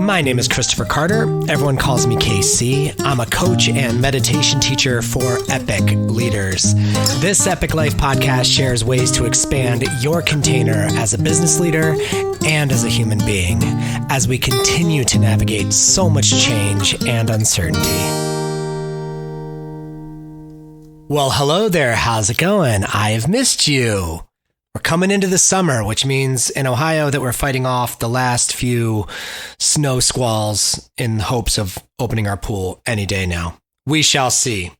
My name is Christopher Carter. Everyone calls me KC. I'm a coach and meditation teacher for Epic Leaders. This Epic Life podcast shares ways to expand your container as a business leader and as a human being as we continue to navigate so much change and uncertainty. Well, hello there. How's it going? I've missed you. We're coming into the summer, which means in Ohio that we're fighting off the last few snow squalls in hopes of opening our pool any day now. We shall see.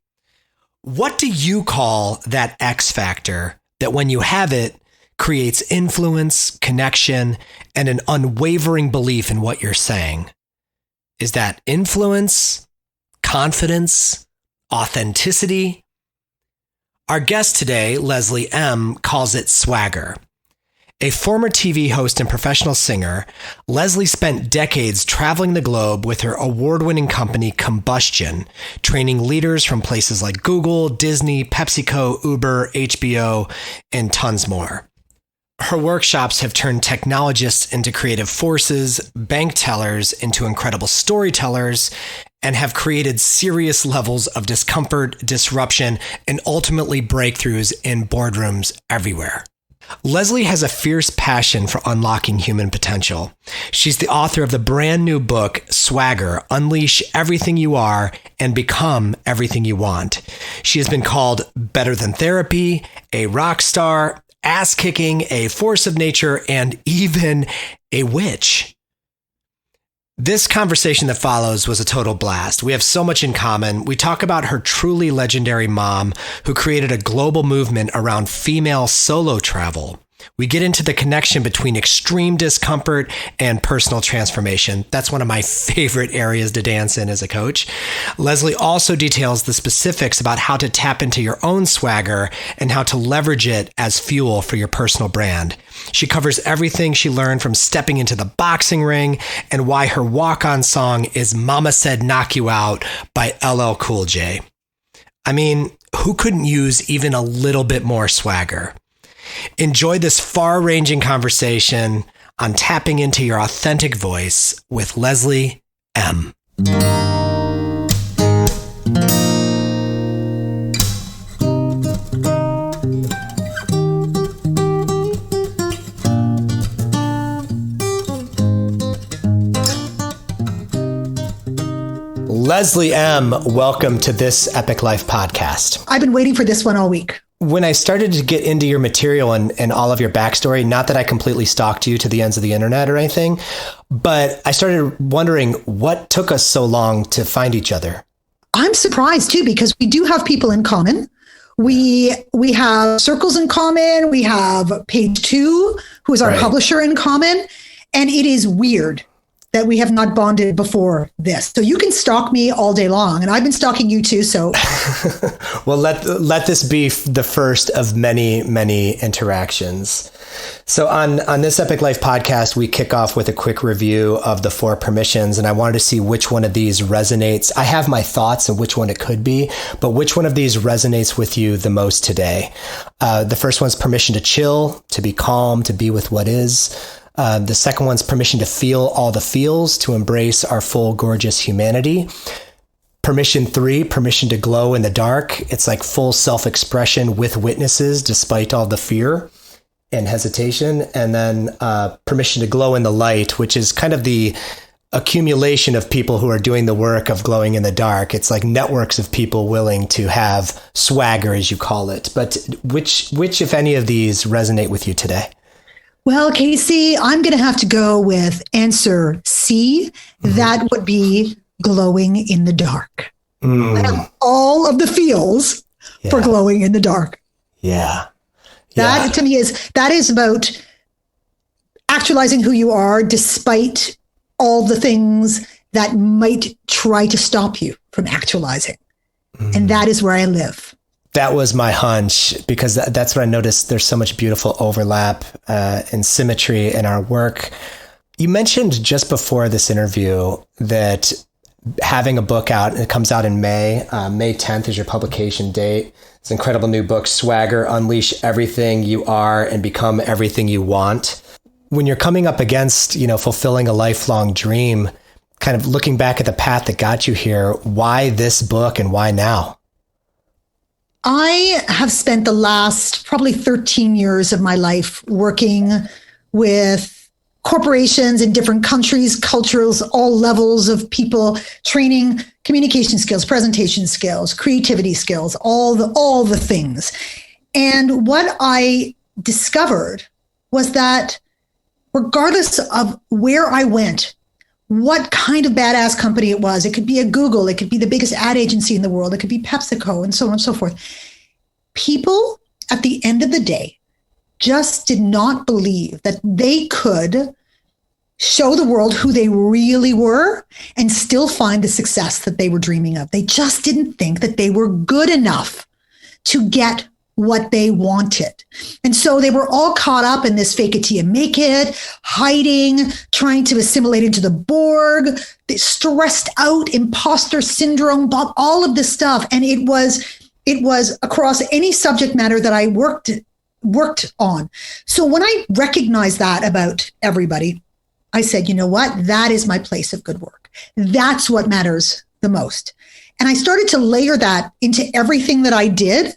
What do you call that X factor that when you have it creates influence, connection, and an unwavering belief in what you're saying? Is that influence, confidence, authenticity? Our guest today, Leslie M., calls it swagger. A former TV host and professional singer, Leslie spent decades traveling the globe with her award-winning company Combustion, training leaders from places like Google, Disney, Pepsico, Uber, HBO, and tons more. Her workshops have turned technologists into creative forces, bank tellers into incredible storytellers, and have created serious levels of discomfort, disruption, and ultimately breakthroughs in boardrooms everywhere. Leslie has a fierce passion for unlocking human potential. She's the author of the brand new book, Swagger, Unleash Everything You Are and Become Everything You Want. She has been called better than therapy, a rock star, ass-kicking, a force of nature, and even a witch. This conversation that follows was a total blast. We have so much in common. We talk about her truly legendary mom who created a global movement around female solo travel. We get into the connection between extreme discomfort and personal transformation. That's one of my favorite areas to dance in as a coach. Leslie also details the specifics about how to tap into your own swagger and how to leverage it as fuel for your personal brand. She covers everything she learned from stepping into the boxing ring and why her walk-on song is Mama Said Knock You Out by LL Cool J. I mean, who couldn't use even a little bit more swagger? Enjoy this far-ranging conversation on tapping into your authentic voice with Leslie M. Leslie M., welcome to this Epic Life podcast. I've been waiting for this one all week. When I started to get into your material and all of your backstory, not that I completely stalked you to the ends of the internet or anything, but I started wondering what took us so long to find each other. I'm surprised too, because we do have people in common. We have circles in common. We have Page Two, who is our publisher, in common. And it is weird that we have not bonded before this. So you can stalk me all day long, and I've been stalking you too. So, well, let this be the first of many, many interactions. So on this Epic Life podcast, we kick off with a quick review of the 4 permissions, and I wanted to see which one of these resonates. I have my thoughts on which one it could be, but which one of these resonates with you the most today? The first one's permission to chill, to be calm, to be with what is. The second one's permission to feel all the feels, to embrace our full, gorgeous humanity. Permission 3, permission to glow in the dark. It's like full self-expression with witnesses, despite all the fear and hesitation. And then permission to glow in the light, which is kind of the accumulation of people who are doing the work of glowing in the dark. It's like networks of people willing to have swagger, as you call it. But which, if any of these resonate with you today? well, Casey, I'm going to have to go with answer C. That would be glowing in the dark. I have all of the feels for glowing in the dark. That to me is about actualizing who you are despite all the things that might try to stop you from actualizing. And that is where I live. That was my hunch, because that's what I noticed. There's so much beautiful overlap and symmetry in our work. You mentioned just before this interview that having a book out, and it comes out in May. May 10th is your publication date. It's an incredible new book, Swagger, Unleash Everything You Are and Become Everything You Want. When you're coming up against, fulfilling a lifelong dream, kind of looking back at the path that got you here, why this book and why now? I have spent the last probably 13 years of my life working with corporations in different countries, cultures, all levels of people, training communication skills, presentation skills, creativity skills, all the things. And what I discovered was that regardless of where I went, what kind of badass company it was, it could be a Google, it could be the biggest ad agency in the world, it could be Pepsico, and so on and so forth. People at the end of the day just did not believe that they could show the world who they really were and still find the success that they were dreaming of. They just didn't think that they were good enough to get what they wanted. And so they were all caught up in this fake it till you make it, hiding, trying to assimilate into the Borg, stressed out, imposter syndrome, all of this stuff. And it was across any subject matter that I worked on. So when I recognized that about everybody, I said, you know what? That is my place of good work. That's what matters the most. And I started to layer that into everything that I did.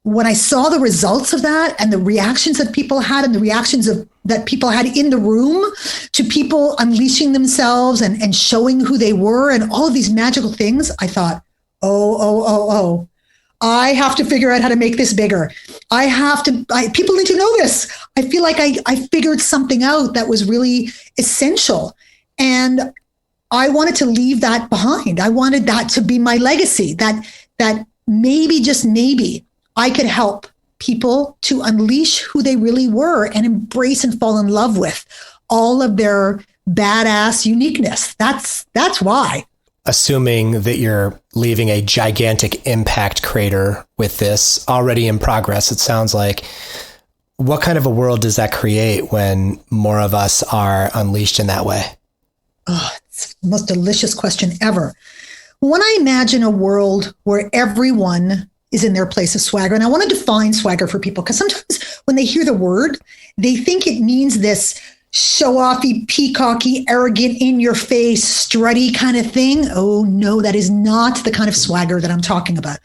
When I saw the results of that and the reactions that people had and the reactions that people had in the room to people unleashing themselves and showing who they were and all of these magical things, I thought, oh, I have to figure out how to make this bigger. People need to know this. I feel like I figured something out that was really essential. And I wanted to leave that behind. I wanted that to be my legacy, that maybe, just maybe, I could help people to unleash who they really were and embrace and fall in love with all of their badass uniqueness. That's why. Assuming that you're leaving a gigantic impact crater with this already in progress, it sounds like, what kind of a world does that create when more of us are unleashed in that way? Oh, it's the most delicious question ever. When I imagine a world where everyone is in their place of swagger, and I want to define swagger for people, because sometimes when they hear the word, they think it means this show-offy, peacocky, arrogant, in-your-face, strutty kind of thing. Oh, no, that is not the kind of swagger that I'm talking about.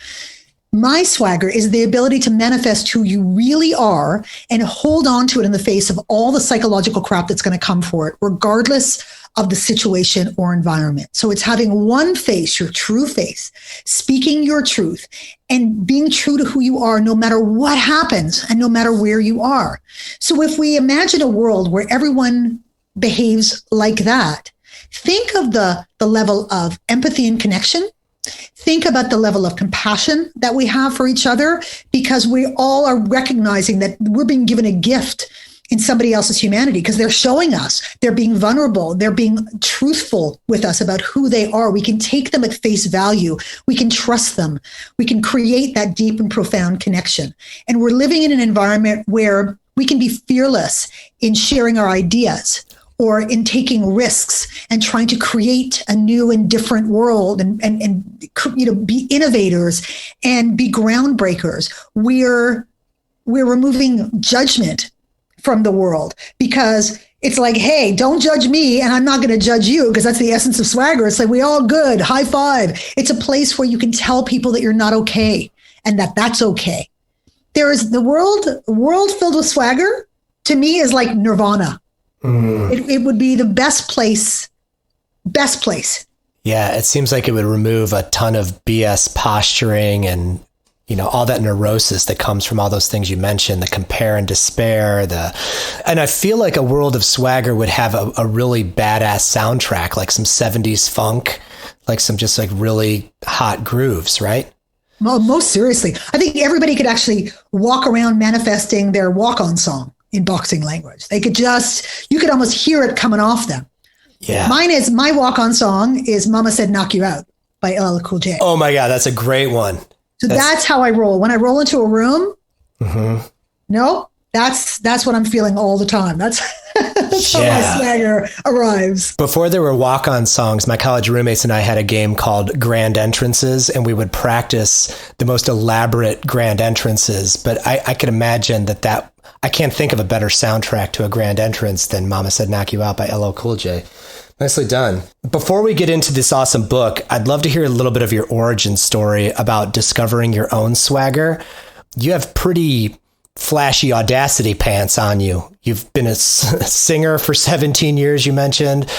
My swagger is the ability to manifest who you really are and hold on to it in the face of all the psychological crap that's going to come for it, regardless of the situation or environment. So it's having one face, your true face, speaking your truth and being true to who you are, no matter what happens and no matter where you are. So if we imagine a world where everyone behaves like that, think of the level of empathy and connection. Think about the level of compassion that we have for each other, because we all are recognizing that we're being given a gift in somebody else's humanity, because they're showing us, they're being vulnerable, they're being truthful with us about who they are. We can take them at face value. We can trust them. We can create that deep and profound connection. And we're living in an environment where we can be fearless in sharing our ideas or in taking risks and trying to create a new and different world and be innovators and be groundbreakers. We're removing judgment from the world, because it's like, hey, don't judge me and I'm not going to judge you, because that's the essence of swagger. It's like, we all good, high five. It's a place where you can tell people that you're not okay and that that's okay. There is the world filled with swagger, to me, is like nirvana. It would be the best place. Yeah, it seems like it would remove a ton of BS posturing and all that neurosis that comes from all those things you mentioned, the compare and despair, and I feel like a world of swagger would have a really badass soundtrack, like some 70s funk, like some just like really hot grooves, right? Well, most seriously, I think everybody could actually walk around manifesting their walk-on song in boxing language. You could almost hear it coming off them. Yeah. My walk-on song is Mama Said Knock You Out by LL Cool J. Oh my God, that's a great one. So that's how I roll. When I roll into a room, that's what I'm feeling all the time. That's how my swagger arrives. Before there were walk-on songs, my college roommates and I had a game called Grand Entrances, and we would practice the most elaborate grand entrances. But I could imagine that I can't think of a better soundtrack to a grand entrance than Mama Said Knock You Out by LL Cool J. Nicely done. Before we get into this awesome book, I'd love to hear a little bit of your origin story about discovering your own swagger. You have pretty flashy audacity pants on you. You've been a singer for 17 years, you mentioned,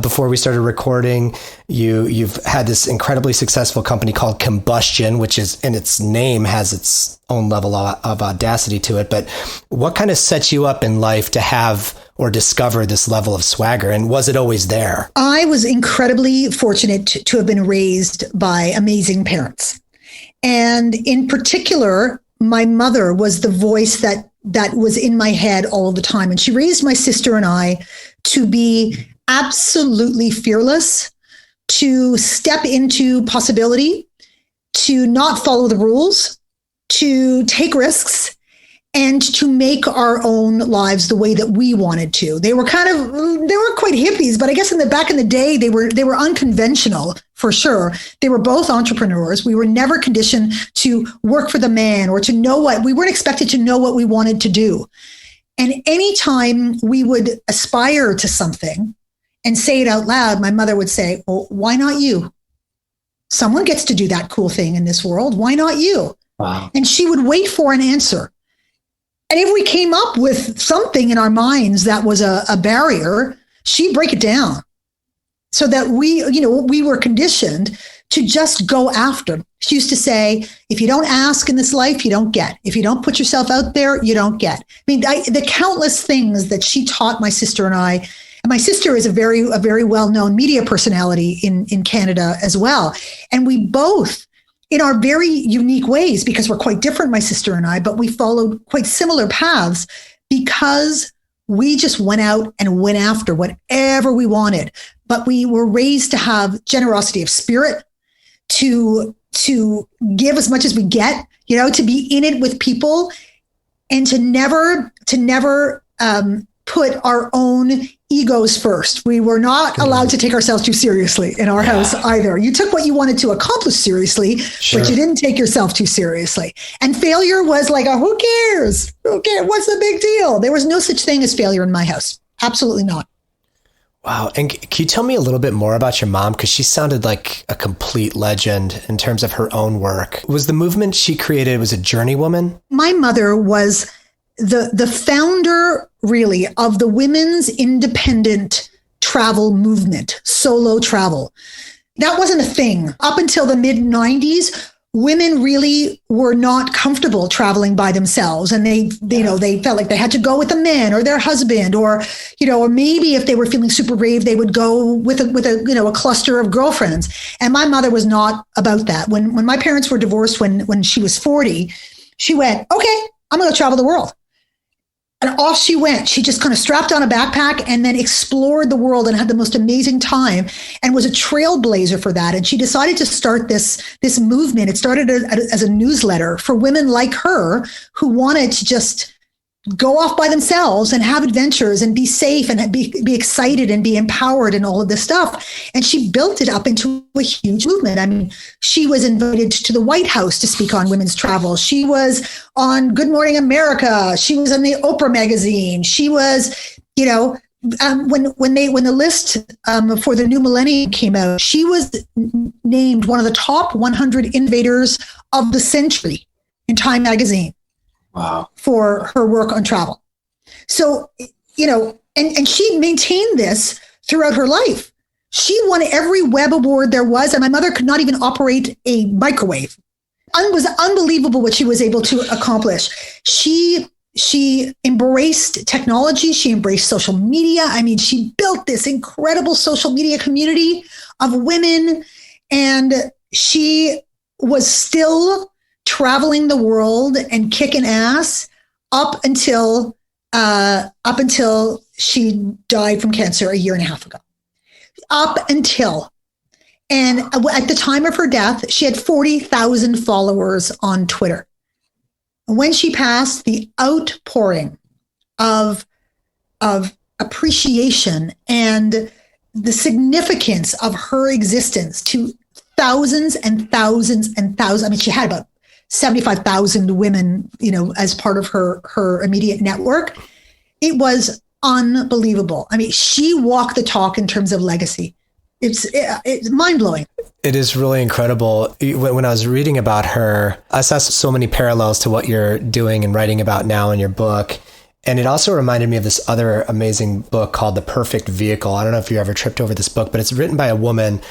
before we started recording. You've had this incredibly successful company called Combustion, which is, in its name, has its own level of audacity to it. But what kind of sets you up in life to have or discover this level of swagger? And was it always there? I was incredibly fortunate to have been raised by amazing parents. And in particular, my mother was the voice that was in my head all the time. And she raised my sister and I to be absolutely fearless, to step into possibility, to not follow the rules, to take risks, and to make our own lives the way that we wanted to. They were quite hippies, but I guess back in the day, they were unconventional for sure. They were both entrepreneurs. We were never conditioned to work for the man or to know we weren't expected to know what we wanted to do. And anytime we would aspire to something and say it out loud, my mother would say, "Well, why not you? Someone gets to do that cool thing in this world. Why not you?" Wow. And she would wait for an answer. And if we came up with something in our minds that was a barrier, she'd break it down so that we were conditioned to just go after. She used to say, if you don't ask in this life, you don't get. If you don't put yourself out there, you don't get. I mean, the countless things that she taught my sister and I, and my sister is a very well-known media personality in Canada as well. And we both, in our very unique ways, because we're quite different, my sister and I, but we followed quite similar paths because we just went out and went after whatever we wanted. But we were raised to have generosity of spirit, to give as much as we get, to be in it with people, and to never put our own egos first. We were not allowed to take ourselves too seriously in our house either. You took what you wanted to accomplish seriously, but you didn't take yourself too seriously. And failure was like, who cares? Who cares? What's the big deal? There was no such thing as failure in my house. Absolutely not. Wow. And can you tell me a little bit more about your mom? Because she sounded like a complete legend in terms of her own work. Was the movement she created, was a journeywoman? My mother was the founder, really, of the women's independent travel movement, solo travel. That wasn't a thing. Up until the mid-90s, women really were not comfortable traveling by themselves. And they felt like they had to go with a man or their husband, or maybe if they were feeling super brave, they would go with a cluster of girlfriends. And my mother was not about that. When my parents were divorced, when she was 40, she went, okay, I'm going to travel the world. And off she went. She just kind of strapped on a backpack and then explored the world and had the most amazing time and was a trailblazer for that. And she decided to start this movement. It started as a newsletter for women like her who wanted to just go off by themselves and have adventures and be safe and be excited and be empowered and all of this stuff. And she built it up into a huge movement. I mean, she was invited to the White House to speak on women's travel. She was on Good Morning America. She was on the Oprah magazine. She was, when the list for the new millennium came out, she was named one of the top 100 innovators of the century in Time magazine. Wow. For her work on travel. So, and she maintained this throughout her life. She won every web award there was, and my mother could not even operate a microwave. It was unbelievable what she was able to accomplish. She embraced technology. She embraced social media. I mean, she built this incredible social media community of women, and she was still traveling the world and kicking ass up until she died from cancer a year and a half ago. And at the time of her death, she had 40,000 followers on Twitter. When she passed, the outpouring of appreciation and the significance of her existence to thousands and thousands and thousands. I mean, she had about 75,000 women, as part of her immediate network. It was unbelievable. I mean, she walked the talk in terms of legacy. It's mind blowing. It is really incredible. When I was reading about her, I saw so many parallels to what you're doing and writing about now in your book. And it also reminded me of this other amazing book called The Perfect Vehicle. I don't know if you ever tripped over this book, but it's written by a woman.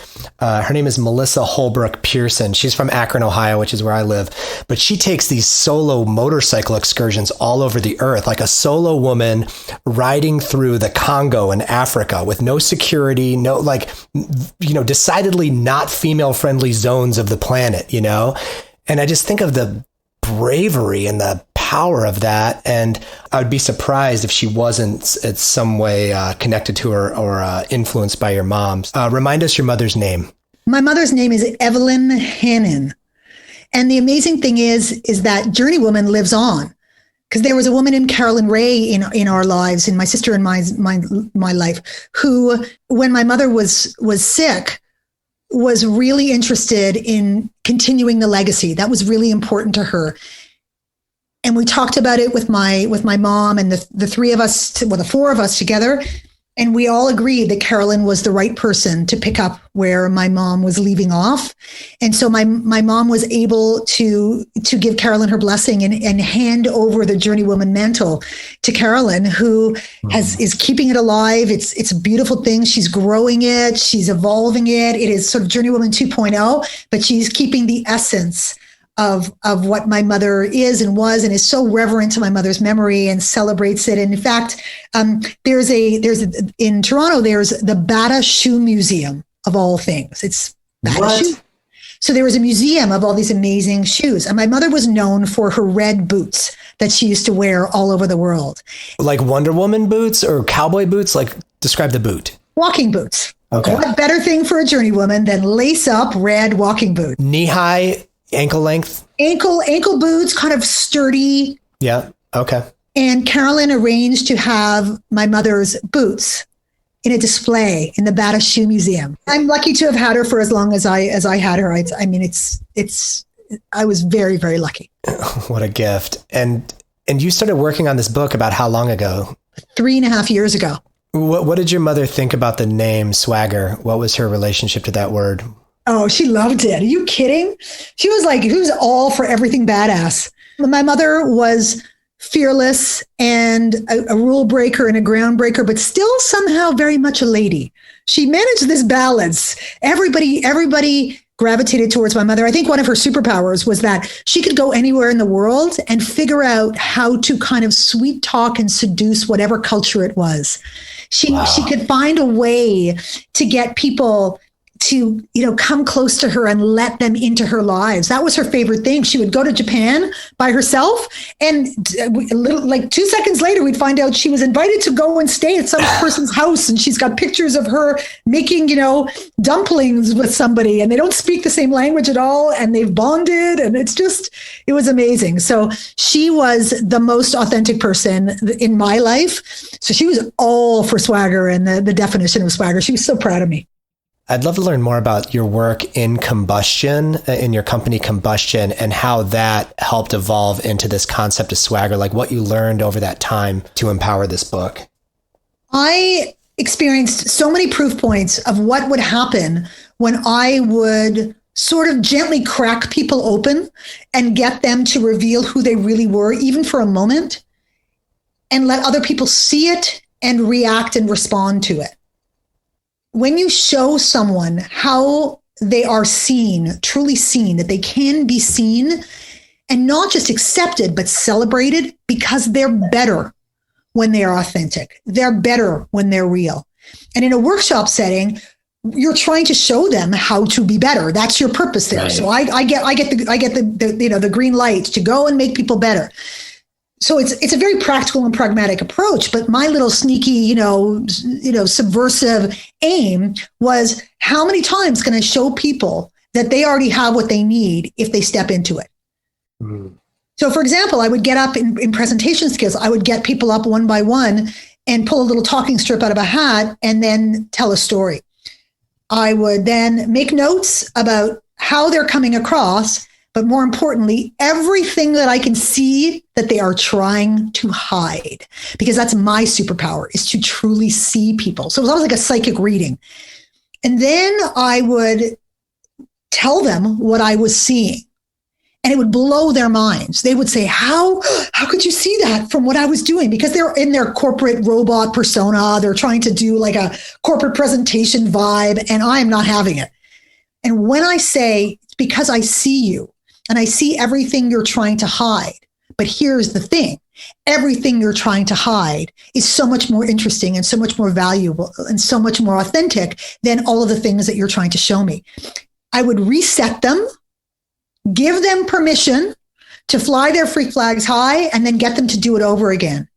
Her name is Melissa Holbrook Pearson. She's from Akron, Ohio, which is where I live. But she takes these solo motorcycle excursions all over the earth, like a solo woman riding through the Congo in Africa with no security, decidedly not female-friendly zones of the planet, And I just think of the bravery and the power of that. And I would be surprised if she wasn't in some way connected to her or influenced by your mom's. Remind us your mother's name. My mother's name is Evelyn Hannon. And the amazing thing is that Journeywoman lives on, because there was a woman named Carolyn Ray in our lives, in my sister and my life, who, when my mother was sick, was really interested in continuing the legacy. That was really important to her. And we talked about it with my mom and the three of us, the four of us together. And we all agreed that Carolyn was the right person to pick up where my mom was leaving off. And so my mom was able to give Carolyn her blessing and hand over the Journeywoman mantle to Carolyn, who is keeping it alive. It's a beautiful thing. She's growing it. She's evolving it. It is sort of Journeywoman 2.0, but she's keeping the essence of what my mother is and was, and is so reverent to my mother's memory and celebrates it. And in fact, there's in Toronto, there's the Bata Shoe Museum of all things. It's Bata Shoe. So there was a museum of all these amazing shoes. And my mother was known for her red boots that she used to wear all over the world. Like Wonder Woman boots or cowboy boots? Like, describe the boot. Walking boots. Okay. What better thing for a Journeywoman than lace up red walking boots? Knee high, ankle length? Ankle boots, kind of sturdy. Yeah. Okay. And Carolyn arranged to have my mother's boots in a display in the Bata Shoe Museum. I'm lucky to have had her for as long as I had her. I was very, very lucky. What a gift. And you started working on this book about how long ago? 3.5 years ago. What did your mother think about the name Swagger? What was her relationship to that word? Oh, she loved it. Are you kidding? She was all for everything badass. My mother was fearless and a rule breaker and a groundbreaker, but still somehow very much a lady. She managed this balance. Everybody gravitated towards my mother. I think one of her superpowers was that she could go anywhere in the world and figure out how to kind of sweet talk and seduce whatever culture it was. She could find a way to get people to, come close to her and let them into her lives. That was her favorite thing. She would go to Japan by herself, and 2 seconds later, we'd find out she was invited to go and stay at some person's house. And she's got pictures of her making, dumplings with somebody, and they don't speak the same language at all. And they've bonded, and it was amazing. So she was the most authentic person in my life. So she was all for swagger and the definition of swagger. She was so proud of me. I'd love to learn more about your work in Combustion, in your company Combustion, and how that helped evolve into this concept of swagger, like what you learned over that time to empower this book. I experienced so many proof points of what would happen when I would sort of gently crack people open and get them to reveal who they really were, even for a moment, and let other people see it and react and respond to it. When you show someone how they are seen, truly seen, that they can be seen and not just accepted, but celebrated, because they're better when they are authentic. They're better when they're real. And in a workshop setting, you're trying to show them how to be better. That's your purpose there. Right. So I get the green light to go and make people better. So it's a very practical and pragmatic approach, but my little sneaky, subversive aim was, how many times can I show people that they already have what they need if they step into it? Mm. So for example, I would get up in presentation skills, I would get people up one by one and pull a little talking strip out of a hat and then tell a story. I would then make notes about how they're coming across, but more importantly, everything that I can see that they are trying to hide, because that's my superpower, is to truly see people. So it was always like a psychic reading. And then I would tell them what I was seeing, and it would blow their minds. They would say, how could you see that from what I was doing? Because they're in their corporate robot persona. They're trying to do like a corporate presentation vibe, and I am not having it. And when I say, it's because I see you and I see everything you're trying to hide. But here's the thing. Everything you're trying to hide is so much more interesting and so much more valuable and so much more authentic than all of the things that you're trying to show me. I would reset them, give them permission to fly their freak flags high, and then get them to do it over again.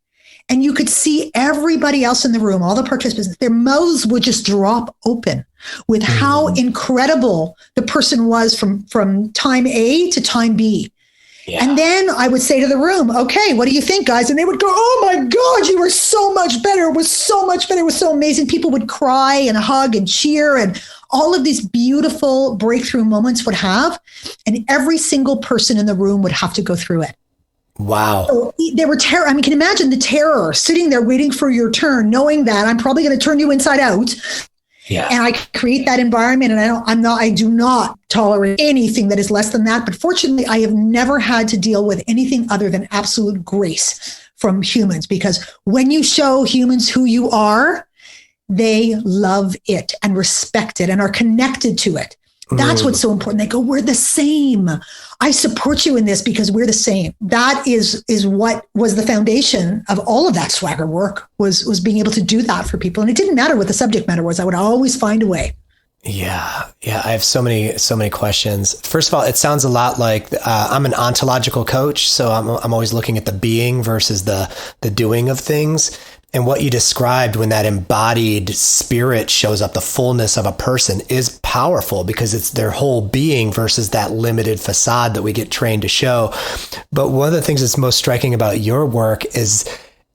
And you could see everybody else in the room, all the participants, their mouths would just drop open with how incredible the person was from time A to time B. Yeah. And then I would say to the room, okay, what do you think, guys? And they would go, oh my God, you were so much better. It was so much better. It was so amazing. People would cry and hug and cheer, and all of these beautiful breakthrough moments would have. And every single person in the room would have to go through it. Wow. So they were terror. I mean, can you imagine the terror sitting there waiting for your turn, knowing that I'm probably going to turn you inside out. Yeah. And I create that environment, and I do not tolerate anything that is less than that. But fortunately, I have never had to deal with anything other than absolute grace from humans, because when you show humans who you are, they love it and respect it and are connected to it. That's what's so important. They go, we're the same. I support you in this because we're the same. That is what was the foundation of all of that swagger work, was being able to do that for people. And it didn't matter what the subject matter was. I would always find a way. Yeah. I have so many questions. First of all, it sounds a lot like I'm an ontological coach. So I'm always looking at the being versus the doing of things. And what you described, when that embodied spirit shows up, the fullness of a person, is powerful, because it's their whole being versus that limited facade that we get trained to show. But one of the things that's most striking about your work is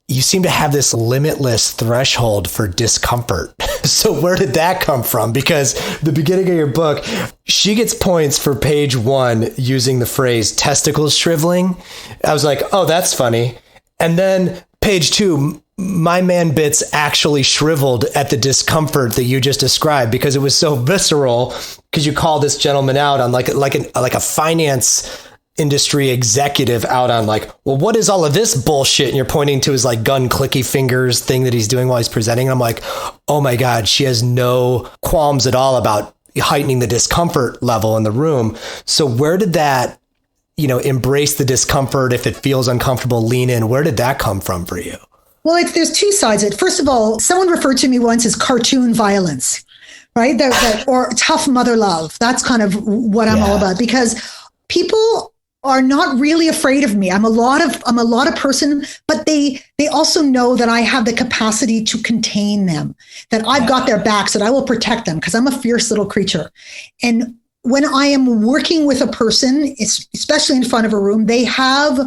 you seem to have this limitless threshold for discomfort. So where did that come from? Because the beginning of your book, she gets points for page 1 using the phrase testicles shriveling. I was like, oh, that's funny. And then page 2, my man bits actually shriveled at the discomfort that you just described, because it was so visceral, because you call this gentleman out on like a finance industry executive out on like, well, what is all of this bullshit? And you're pointing to his like gun clicky fingers thing that he's doing while he's presenting. And I'm like, oh my God, she has no qualms at all about heightening the discomfort level in the room. So where did that, embrace the discomfort, if it feels uncomfortable, lean in, where did that come from for you? Well, there's two sides. First of all, someone referred to me once as cartoon violence, right? Or tough mother love. That's kind of what I'm all about, because people are not really afraid of me. I'm a lot of person, but they also know that I have the capacity to contain them, that I've got their backs, that I will protect them, because I'm a fierce little creature. And when I am working with a person, especially in front of a room, they have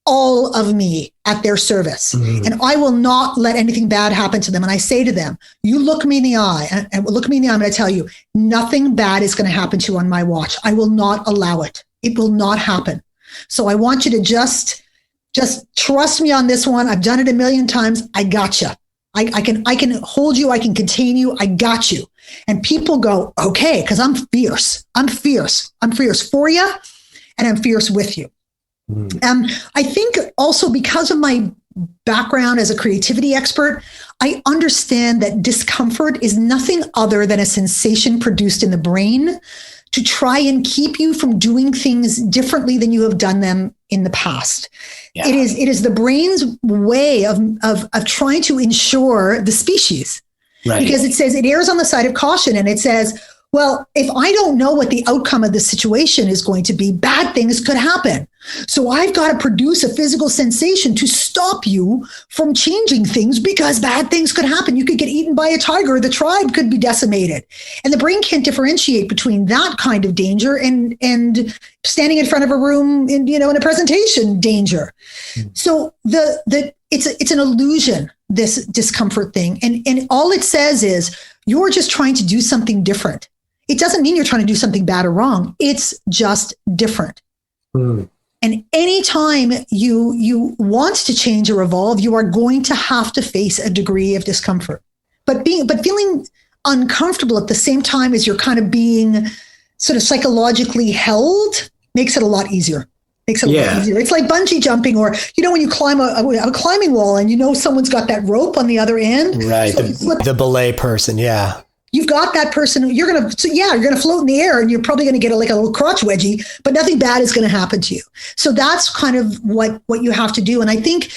all of me at their service. Mm-hmm. And I will not let anything bad happen to them. And I say to them, you look me in the eye, and look me in the eye, I'm going to tell you, nothing bad is going to happen to you on my watch. I will not allow it. It will not happen. So I want you to just trust me on this one. I've done it a million times. I got you. I can hold you. I can contain you. I got you. And people go, okay, because I'm fierce. I'm fierce. I'm fierce for you, and I'm fierce with you. I think also because of my background as a creativity expert, I understand that discomfort is nothing other than a sensation produced in the brain to try and keep you from doing things differently than you have done them in the past. Yeah. It is the brain's way of trying to ensure the species. Right. Because it says, it errs on the side of caution, and it says, well, if I don't know what the outcome of the situation is going to be, bad things could happen. So I've got to produce a physical sensation to stop you from changing things, because bad things could happen. You could get eaten by a tiger. The tribe could be decimated. And the brain can't differentiate between that kind of danger and standing in front of a room in a presentation danger. So it's an illusion, this discomfort thing. And all it says is you're just trying to do something different. It doesn't mean you're trying to do something bad or wrong. It's just different. Mm. And anytime you want to change or evolve, you are going to have to face a degree of discomfort. But feeling uncomfortable at the same time as you're kind of being sort of psychologically held makes it a lot easier. Makes it a lot easier. It's like bungee jumping, or when you climb a climbing wall and someone's got that rope on the other end. Right. So the belay person. Yeah. You've got that person. You're gonna float in the air, and you're probably gonna get a little crotch wedgie, but nothing bad is gonna happen to you. So that's kind of what you have to do. And I think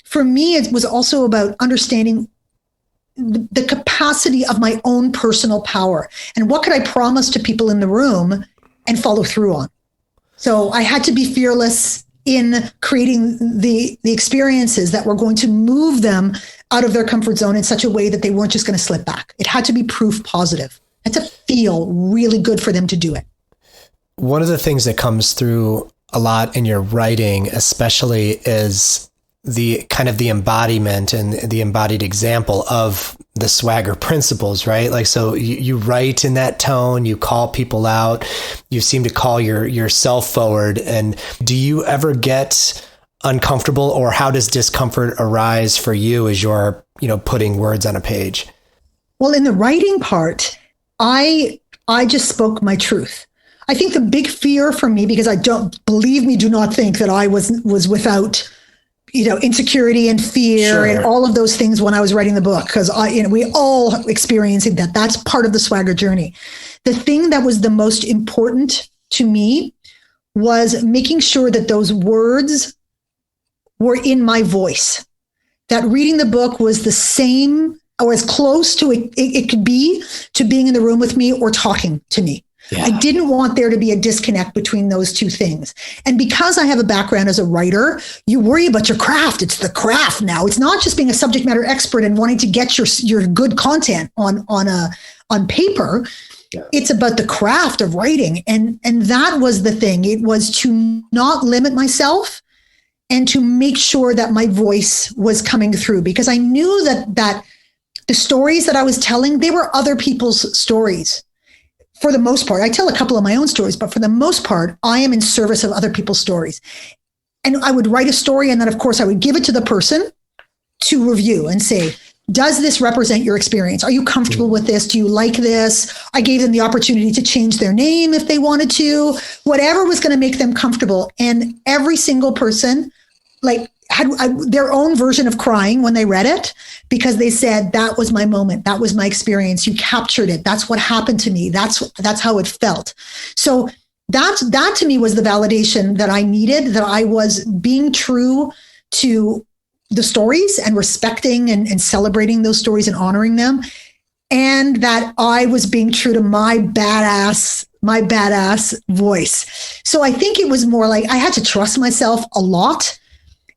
for me, it was also about understanding the capacity of my own personal power and what could I promise to people in the room and follow through on. So I had to be fearless in creating the experiences that were going to move them out of their comfort zone in such a way that they weren't just going to slip back. It had to be proof positive. It had to feel really good for them to do it. One of the things that comes through a lot in your writing, especially, is the kind of the embodiment and the embodied example of the swagger principles, right? Like, so you write in that tone, you call people out, you seem to call yourself forward. And do you ever get uncomfortable, or how does discomfort arise for you as you're, putting words on a page? Well, in the writing part, I just spoke my truth. I think the big fear for me, because do not think that I was without insecurity and fear and all of those things when I was writing the book, because we all experiencing that. That's part of the swagger journey. The thing that was the most important to me was making sure that those words were in my voice, that reading the book was the same or as close to it could be to being in the room with me or talking to me. Yeah. I didn't want there to be a disconnect between those two things. And because I have a background as a writer, you worry about your craft. It's the craft now. It's not just being a subject matter expert and wanting to get your good content on paper. Yeah. It's about the craft of writing. And that was the thing. It was to not limit myself and to make sure that my voice was coming through, because I knew that the stories that I was telling, they were other people's stories. For the most part, I tell a couple of my own stories, but for the most part, I am in service of other people's stories. And I would write a story, and then, of course, I would give it to the person to review and say, does this represent your experience? Are you comfortable with this? Do you like this? I gave them the opportunity to change their name if they wanted to, whatever was going to make them comfortable. And every single person had their own version of crying when they read it, because they said, that was my moment. That was my experience. You captured it. That's what happened to me. That's how it felt. So that to me was the validation that I needed, that I was being true to the stories and respecting and celebrating those stories and honoring them. And that I was being true to my badass voice. So I think it was more like I had to trust myself a lot.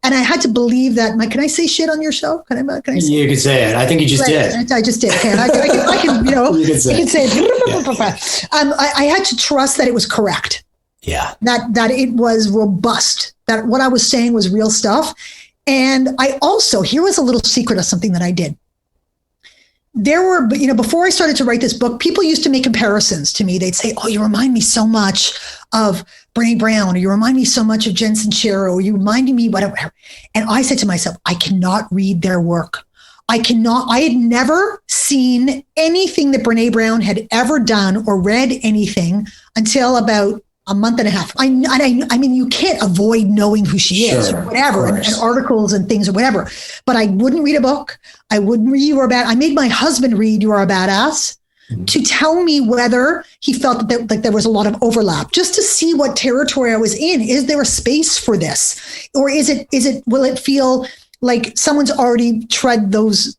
And I had to believe that. Can I say shit on your show? Can I say you could say it. I think you just did. I just did. I can you can say it. Yeah. I had to trust that it was correct. Yeah. That it was robust. That what I was saying was real stuff. And I also, here was a little secret of something that I did. There were, before I started to write this book, people used to make comparisons to me. They'd say, oh, you remind me so much of Brene Brown, or you remind me so much of Jen Sincero, or you reminded me whatever. And I said to myself, I cannot read their work. I had never seen anything that Brene Brown had ever done or read anything until about a month and a half. I mean, you can't avoid knowing who she is or whatever, and articles and things or whatever. But I wouldn't read a book. I wouldn't read You Are a Bad. I made my husband read You Are a Badass to tell me whether he felt that there was a lot of overlap, just to see what territory I was in. Is there a space for this, or will it feel like someone's already tread those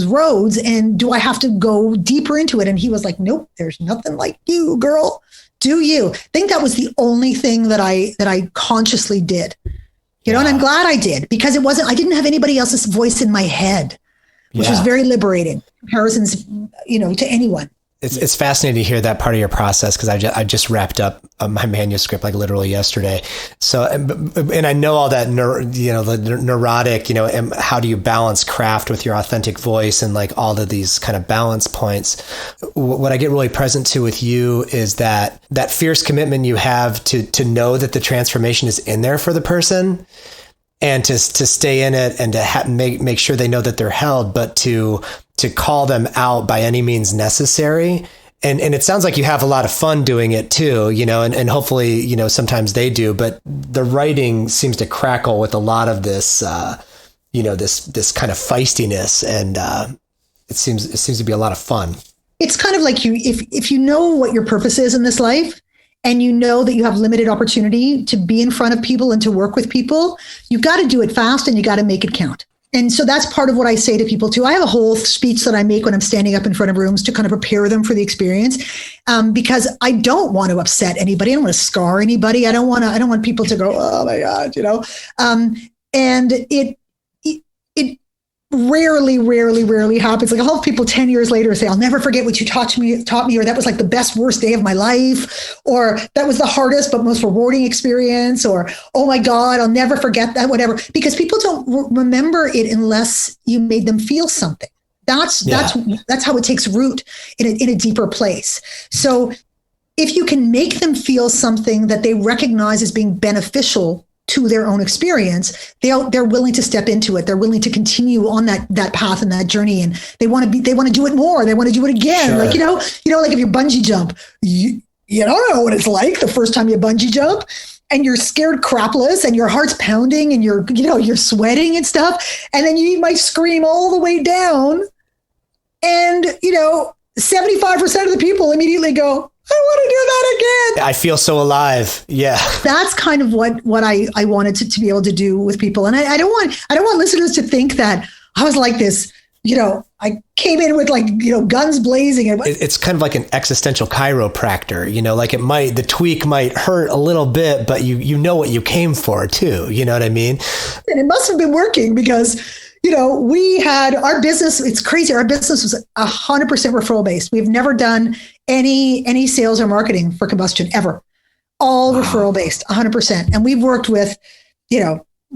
roads, and do I have to go deeper into it? And he was like, nope, there's nothing like you, girl. Do you? I think that was the only thing that I consciously did, and I'm glad I did, because I didn't have anybody else's voice in my head, which was very liberating. Comparisons, to anyone. It's fascinating to hear that part of your process, because I just wrapped up my manuscript like literally yesterday. So, and I know all that, the neurotic, and how do you balance craft with your authentic voice and like all of these kind of balance points. What I get really present to with you is that fierce commitment you have to know that the transformation is in there for the person, and to stay in it, and to make sure they know that they're held, but to call them out by any means necessary. And it sounds like you have a lot of fun doing it too, and hopefully, sometimes they do, but the writing seems to crackle with a lot of this, this kind of feistiness, and it seems to be a lot of fun. It's kind of like if you know what your purpose is in this life, and you know that you have limited opportunity to be in front of people and to work with people, you got to do it fast and you got to make it count. And so that's part of what I say to people too. I have a whole speech that I make when I'm standing up in front of rooms to kind of prepare them for the experience, because I don't want to upset anybody. I don't want to scar anybody. I don't want people to go, oh my God, and it rarely happens. Like, I'll have people 10 years later say, I'll never forget what you taught me, or that was like the best, worst day of my life, or that was the hardest but most rewarding experience, or, oh my God, I'll never forget that, whatever, because people don't remember it unless you made them feel something. That's how it takes root in a deeper place. So if you can make them feel something that they recognize as being beneficial to their own experience, they're willing to step into it. They're willing to continue on that path and that journey, and they want to do it more. They want to do it again. Sure. Like, like if you bungee jump, you don't know what it's like the first time you bungee jump, and you're scared crapless, and your heart's pounding, and you're sweating and stuff, and then you might scream all the way down, and 75% of the people immediately go, I want to do that again. I feel so alive. Yeah. That's kind of what I wanted to be able to do with people. And I don't want listeners to think that I was like this, I came in with guns blazing. It's kind of like an existential chiropractor, like the tweak might hurt a little bit, but you know what you came for too. You know what I mean? And it must have been working, because we had our business. It's crazy. Our business was 100% referral based. We've never done any sales or marketing for Combustion ever. All referral based, 100%. And we've worked with,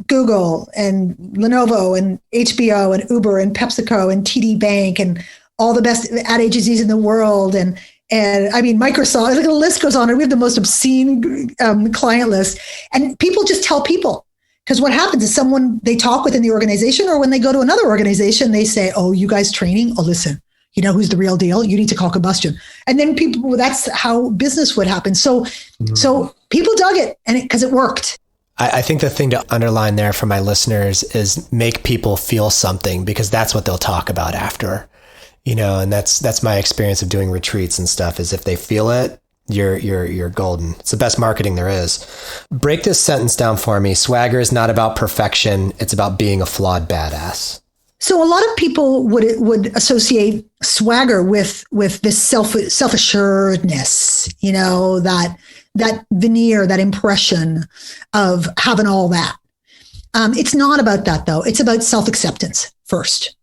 Google and Lenovo and HBO and Uber and Pepsico and TD Bank and all the best ad agencies in the world. And I mean, Microsoft, the list goes on. And we have the most obscene client list. And people just tell people. Because what happens is someone they talk with in the organization, or when they go to another organization, they say, oh, you guys training? Oh, listen, who's the real deal? You need to call Combustion. And then people, that's how business would happen. So people dug it, and because it worked. I think the thing to underline there for my listeners is make people feel something, because that's what they'll talk about after, and that's my experience of doing retreats and stuff, is if they feel it, you're golden. It's the best marketing there is. Break this sentence down for me. Swagger is not about perfection. It's about being a flawed badass. So a lot of people would associate swagger with this self-assuredness, that veneer, that impression of having all that. It's not about that though. It's about self-acceptance first,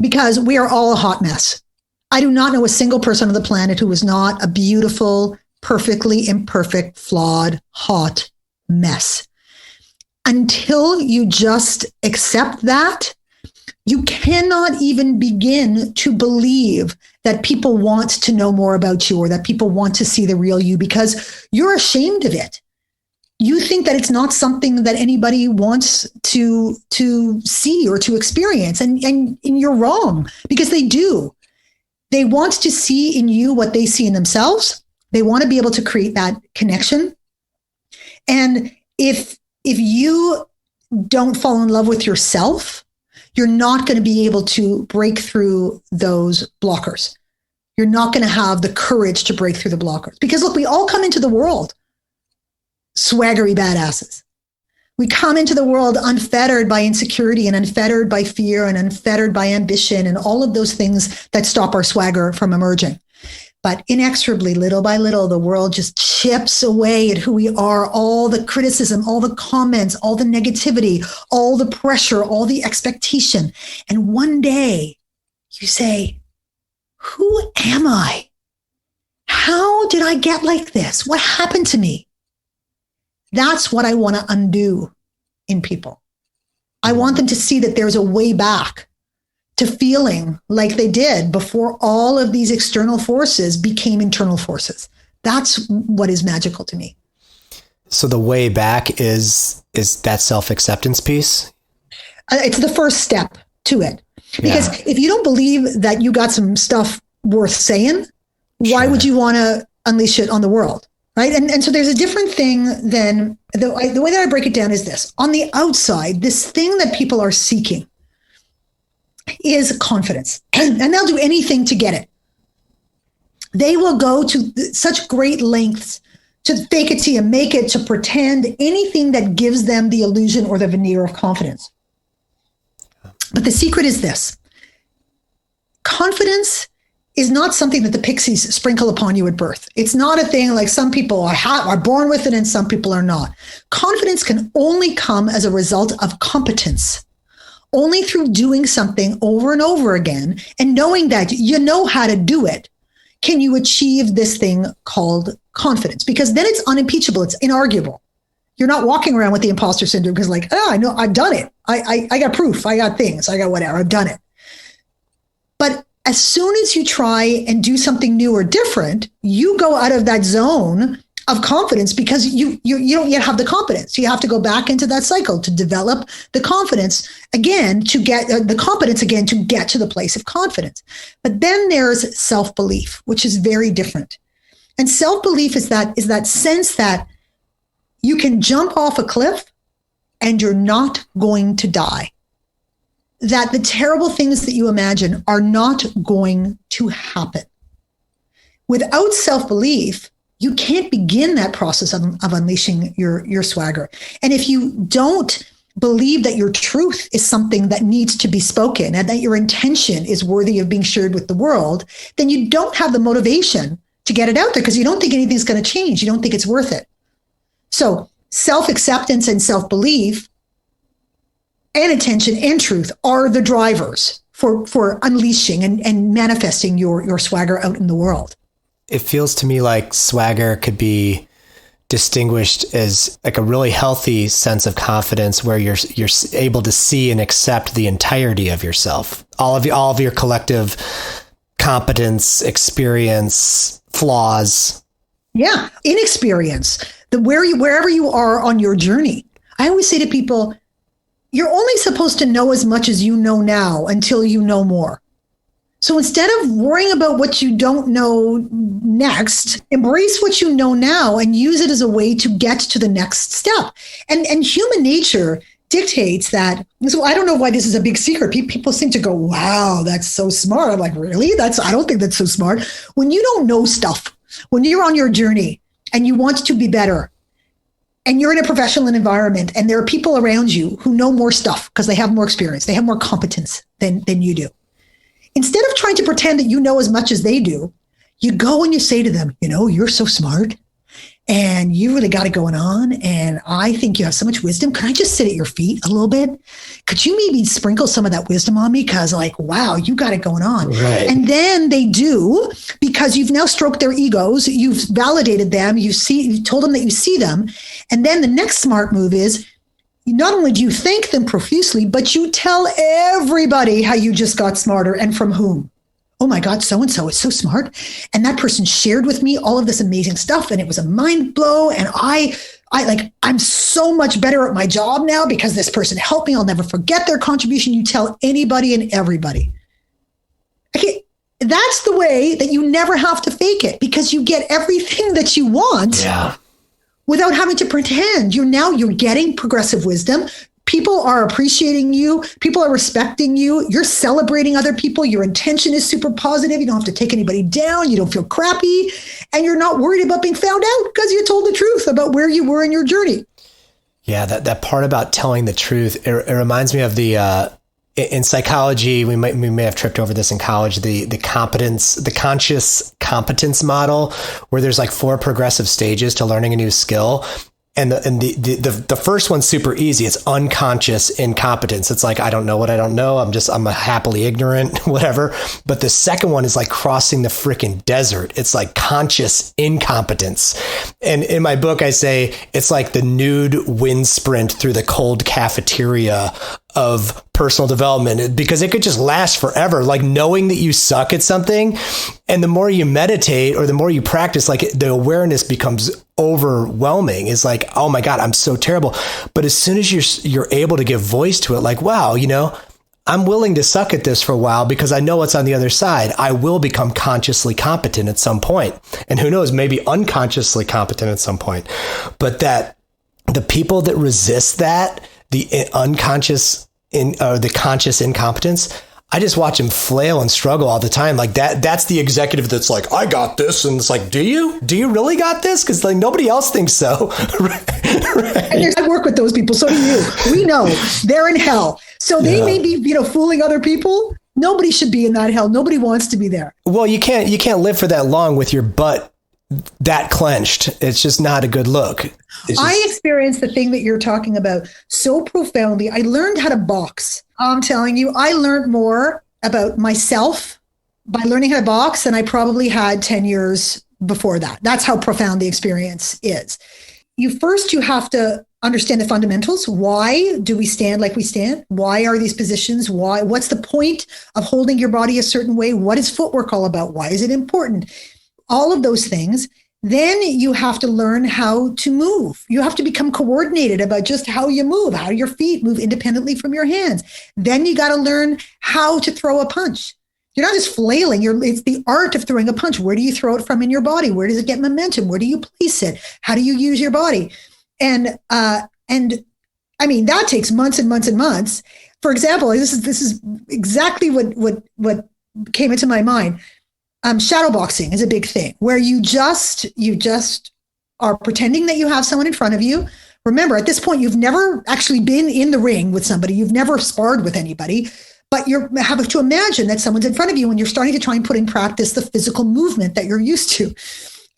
because we are all a hot mess. I do not know a single person on the planet who is not a beautiful, perfectly imperfect, flawed, hot mess. Until you just accept that, you cannot even begin to believe that people want to know more about you, or that people want to see the real you, because you're ashamed of it. You think that it's not something that anybody wants to see or to experience. And you're wrong, because they do. They want to see in you what they see in themselves. They want to be able to create that connection. And if you don't fall in love with yourself, you're not going to be able to break through those blockers. You're not going to have the courage to break through the blockers. Because look, we all come into the world swaggery badasses. We come into the world unfettered by insecurity, and unfettered by fear, and unfettered by ambition, and all of those things that stop our swagger from emerging. But inexorably, little by little, the world just chips away at who we are, all the criticism, all the comments, all the negativity, all the pressure, all the expectation. And one day you say, who am I how did I get like this? What happened to me? That's what I want to undo in people. I want them to see that there's a way back to feeling like they did before all of these external forces became internal forces. That's what is magical to me. So the way back is that self-acceptance piece? It's the first step to it. Because if you don't believe that you got some stuff worth saying, why would you want to unleash it on the world? Right. And so there's a different thing than the way that I break it down is this. On the outside, this thing that people are seeking is confidence, and they'll do anything to get it. They will go to such great lengths to fake it to you, make it, to pretend, anything that gives them the illusion or the veneer of confidence. But the secret is this. Confidence is not something that the pixies sprinkle upon you at birth. It's not a thing like some people are born with it and some people are not. Confidence can only come as a result of competence. Only through doing something over and over again and knowing that you know how to do it can you achieve this thing called confidence, because then it's unimpeachable. It's inarguable. You're not walking around with the imposter syndrome because I know I've done it. I got proof. I got things. I got whatever. I've done it. But as soon as you try and do something new or different, you go out of that zone of confidence because you don't yet have the competence. You have to go back into that cycle to develop the confidence again, to get the competence again, to get to the place of confidence. But then there's self-belief, which is very different. And self-belief is that sense that you can jump off a cliff and you're not going to die. That the terrible things that you imagine are not going to happen. Without self-belief, you can't begin that process of unleashing your swagger. And if you don't believe that your truth is something that needs to be spoken and that your intention is worthy of being shared with the world, then you don't have the motivation to get it out there because you don't think anything's going to change. You don't think it's worth it. So self-acceptance and self-belief and intention and truth are the drivers for unleashing and manifesting your swagger out in the world. It feels to me like swagger could be distinguished as like a really healthy sense of confidence where you're able to see and accept the entirety of yourself, all of your collective competence, experience, flaws. Yeah, inexperience. Wherever you are on your journey. I always say to people, you're only supposed to know as much as you know now until you know more. So instead of worrying about what you don't know next, embrace what you know now and use it as a way to get to the next step. And human nature dictates that. So I don't know why this is a big secret. People seem to go, wow, that's so smart. I'm like, really? I don't think that's so smart. When you don't know stuff, when you're on your journey and you want to be better, and you're in a professional environment and there are people around you who know more stuff because they have more experience, they have more competence than you do. Instead of trying to pretend that you know as much as they do, you go and you say to them, you're so smart and you really got it going on. And I think you have so much wisdom. Can I just sit at your feet a little bit? Could you maybe sprinkle some of that wisdom on me? Because wow, you got it going on. Right. And then they do, because you've now stroked their egos. You've validated them. You've told them that you see them. And then the next smart move is, not only do you thank them profusely, but you tell everybody how you just got smarter and from whom. Oh my God, so-and-so is so smart. And that person shared with me all of this amazing stuff. And it was a mind blow. And I'm so much better at my job now because this person helped me. I'll never forget their contribution. You tell anybody and everybody. Okay, that's the way that you never have to fake it because you get everything that you want. Yeah. Without having to pretend. You're getting progressive wisdom. People are appreciating you. People are respecting you. You're celebrating other people. Your intention is super positive. You don't have to take anybody down. You don't feel crappy. And you're not worried about being found out because you told the truth about where you were in your journey. Yeah, that part about telling the truth, it reminds me of the in psychology, we may have tripped over this in college, the conscious competence model, where there's like 4 progressive stages to learning a new skill. And the first one's super easy. It's unconscious incompetence. It's like, I don't know what I don't know. I'm a happily ignorant, whatever. But the second one is like crossing the freaking desert. It's like conscious incompetence. And in my book, I say it's like the nude wind sprint through the cold cafeteria of personal development, because it could just last forever. Like knowing that you suck at something, and the more you meditate or the more you practice, like the awareness becomes overwhelming. It's like, oh my God, I'm so terrible. But as soon as you're able to give voice to it, like, wow, I'm willing to suck at this for a while because I know what's on the other side. I will become consciously competent at some point. And who knows, maybe unconsciously competent at some point. But that the people that resist that, the unconscious the conscious incompetence, I just watch them flail and struggle all the time. Like that's the executive that's like, I got this. And it's like, do you really got this? Because like nobody else thinks so. Right. And I work with those people. So do you. We know they're in hell. So they may be, fooling other people. Nobody should be in that hell. Nobody wants to be there. Well, you can't live for that long with your butt that clenched. It's just not a good look. I experienced the thing that you're talking about so profoundly. I learned how to box. I'm telling you, I learned more about myself by learning how to box than I probably had 10 years before that. That's how profound the experience is. You have to understand the fundamentals. Why do we stand like we stand? Why are these positions? What's the point of holding your body a certain way? What is footwork all about? Why is it important? All of those things. Then you have to learn how to move. You have to become coordinated about just how you move, how your feet move independently from your hands. Then you got to learn how to throw a punch. You're not just flailing. It's the art of throwing a punch. Where do you throw it from in your body? Where does it get momentum? Where do you place it? How do you use your body? And I mean, that takes months and months and months. For example, this is exactly what came into my mind. Shadowboxing is a big thing where you just are pretending that you have someone in front of you. Remember, at this point, you've never actually been in the ring with somebody. You've never sparred with anybody, but you have to imagine that someone's in front of you and you're starting to try and put in practice the physical movement that you're used to.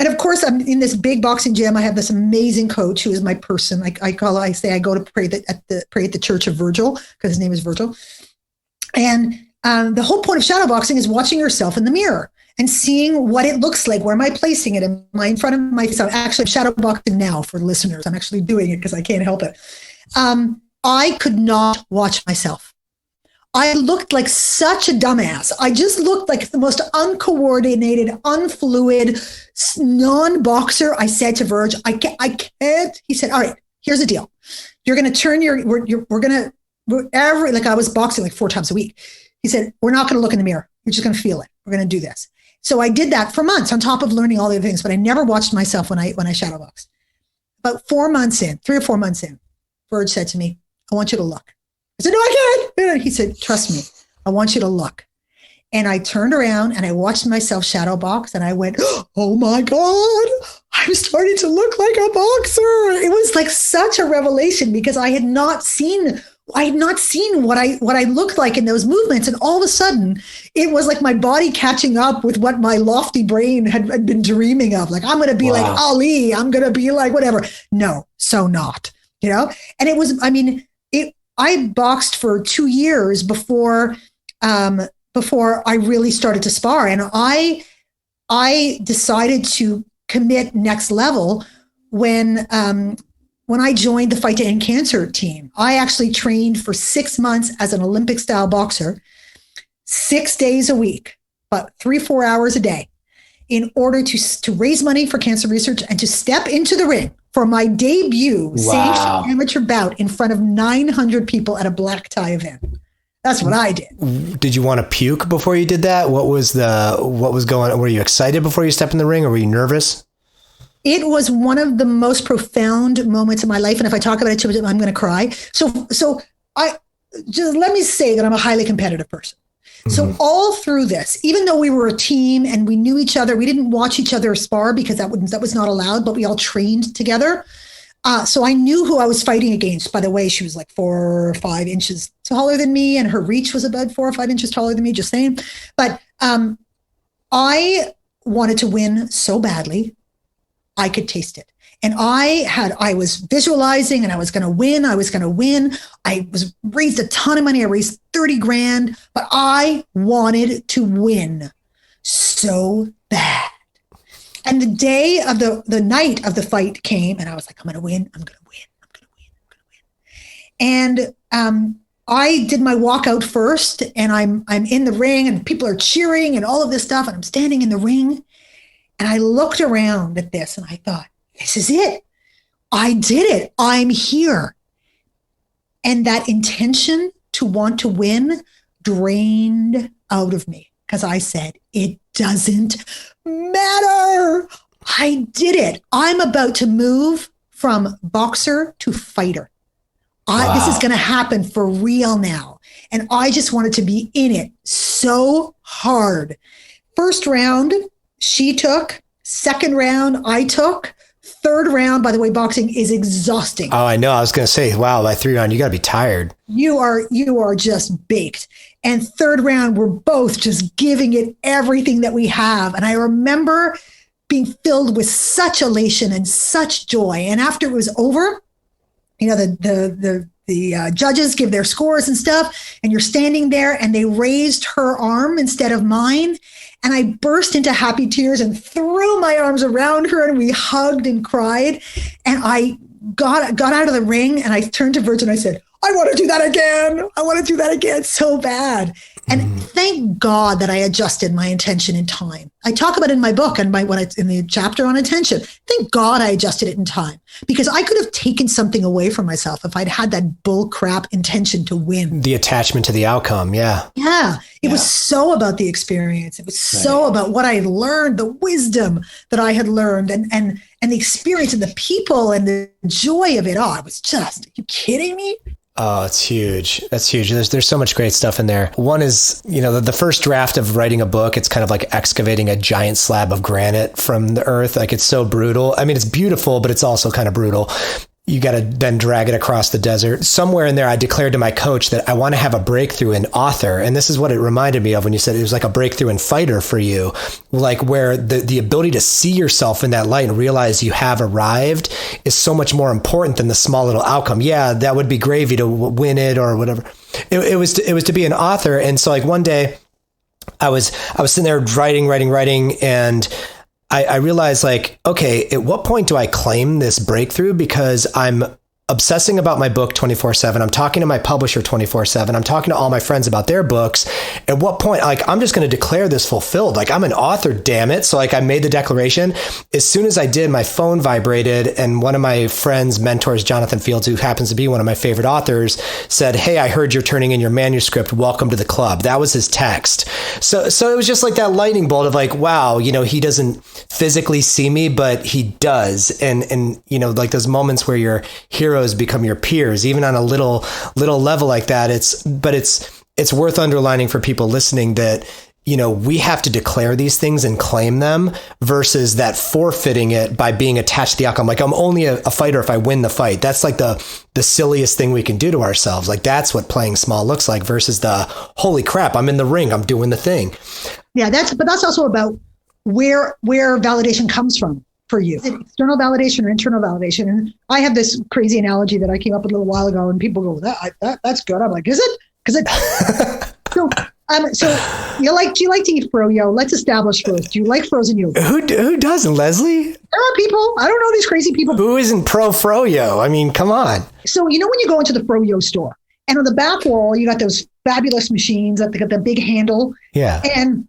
And of course, I'm in this big boxing gym. I have this amazing coach who is my person. I go to pray at the Church of Virgil because his name is Virgil. And the whole point of shadowboxing is watching yourself in the mirror and seeing what it looks like. Where am I placing it? Am I in front of myself? Actually, I'm shadowboxing now for listeners. I'm actually doing it because I can't help it. I could not watch myself. I looked like such a dumbass. I just looked like the most uncoordinated, unfluid, non-boxer. I said to Verge, I can't. He said, all right, here's the deal. You're going to turn I was boxing like 4 times a week. He said, we're not going to look in the mirror. You're just going to feel it. We're going to do this. So I did that for months on top of learning all the other things, but I never watched myself when I shadowboxed. About 3 or 4 months in, Verge said to me, I want you to look. I said, no, I can't. He said, trust me, I want you to look. And I turned around and I watched myself shadowbox and I went, oh my God, I'm starting to look like a boxer. It was like such a revelation because I had not seen what I looked like in those movements. And all of a sudden it was like my body catching up with what my lofty brain had been dreaming of. Like, I'm going to be like Ali. I'm going to be like whatever. No, so not, and it was, I boxed for 2 years before I really started to spar. And I decided to commit next level when I joined the Fight to End Cancer team. I actually trained for 6 months as an Olympic style boxer, 6 days a week, but 3-4 hours a day, in order to raise money for cancer research and to step into the ring for my debut sanctioned amateur bout in front of 900 people at a black tie event. That's what I did. Did you want to puke before you did that? What was going on? Were you excited bbefore you stepped in the ring or were you nervous? It was one of the most profound moments in my life. And if I talk about it too much, I'm going to cry. So I just let me say that I'm a highly competitive person. So all through this, even though we were a team and we knew each other, we didn't watch each other spar because that was not allowed, but we all trained together. So I knew who I was fighting against. By the way, she was like 4 or 5 inches taller than me and her reach was about 4 or 5 inches taller than me, just saying. But I wanted to win so badly, I could taste it. And I was visualizing and I was going to win. I raised a ton of money. I raised 30 grand, but I wanted to win so bad. And the day of the night of the fight came, and I was like, I'm going to win. And I did my walkout first, and I'm in the ring, and people are cheering and all of this stuff, and I'm standing in the ring, and I looked around at this, and I thought, this is it. I did it. I'm here. And that intention to want to win drained out of me because I said, it doesn't matter. I did it. I'm about to move from boxer to fighter. This is going to happen for real now. And I just wanted to be in it so hard. First round, she took. Second round, I took. Third round, by the way, boxing is exhausting. Oh, I know. I was going to say, wow, by 3 round, you got to be tired. You are just baked. And third round, we're both just giving it everything that we have. And I remember being filled with such elation and such joy. And after it was over, you know, the judges give their scores and stuff, and you're standing there, and they raised her arm instead of mine. And I burst into happy tears and threw my arms around her, and we hugged and cried. And I got out of the ring, and I turned to Virgin and I said, I want to do that again. I want to do that again so bad. And thank God that I adjusted my intention in time. I talk about it in my book and in the chapter on intention. Thank God I adjusted it in time, because I could have taken something away from myself if I'd had that bull crap intention to win. The attachment to the outcome. Yeah. Yeah. It was so about the experience. It was so about what I had learned, the wisdom that I had learned, and the experience and the people and the joy of it all. It was just, are you kidding me? Oh, it's huge. That's huge. There's so much great stuff in there. One is, you know, the first draft of writing a book, it's kind of like excavating a giant slab of granite from the earth. Like, it's so brutal. I mean, it's beautiful, but it's also kind of brutal. You got to then drag it across the desert. Somewhere in there, I declared to my coach that I want to have a breakthrough in author. And this is what it reminded me of when you said it was like a breakthrough in fighter for you, like where the ability to see yourself in that light and realize you have arrived is so much more important than the small little outcome. Yeah, that would be gravy to win it or whatever. It was to be an author. And so like one day I was sitting there writing, and I realized, like, okay, at what point do I claim this breakthrough? Because I'm obsessing about my book 24/7. I'm talking to my publisher 24/7. I'm talking to all my friends about their books. At what point, like, I'm just going to declare this fulfilled. Like, I'm an author, damn it. So like I made the declaration. As soon as I did, my phone vibrated, and one of my friends, mentors, Jonathan Fields, who happens to be one of my favorite authors, said, "Hey, I heard you're turning in your manuscript. Welcome to the club." That was his text. So it was just like that lightning bolt of like, wow, you know, he doesn't physically see me, but he does. And you know, like those moments where your heroes become your peers, even on a little level like that. It's worth underlining for people listening that, you know, we have to declare these things and claim them versus that forfeiting it by being attached to the outcome. Like, I'm only a fighter if I win the fight. That's like the silliest thing we can do to ourselves. Like, that's what playing small looks like versus the, holy crap, I'm in the ring, I'm doing the thing. Yeah, but that's also about where validation comes from for you. Is it external validation or internal validation? And I have this crazy analogy that I came up with a little while ago, and people go, that's good. I'm like, is it? Because so do you like to eat froyo? Let's establish first. Do you like frozen yogurt? Who doesn't, Leslie? There are people. I don't know these crazy people. Who isn't pro froyo? I mean, come on. So, you know, when you go into the froyo store, and on the back wall, you got those fabulous machines that got the big handle. Yeah. And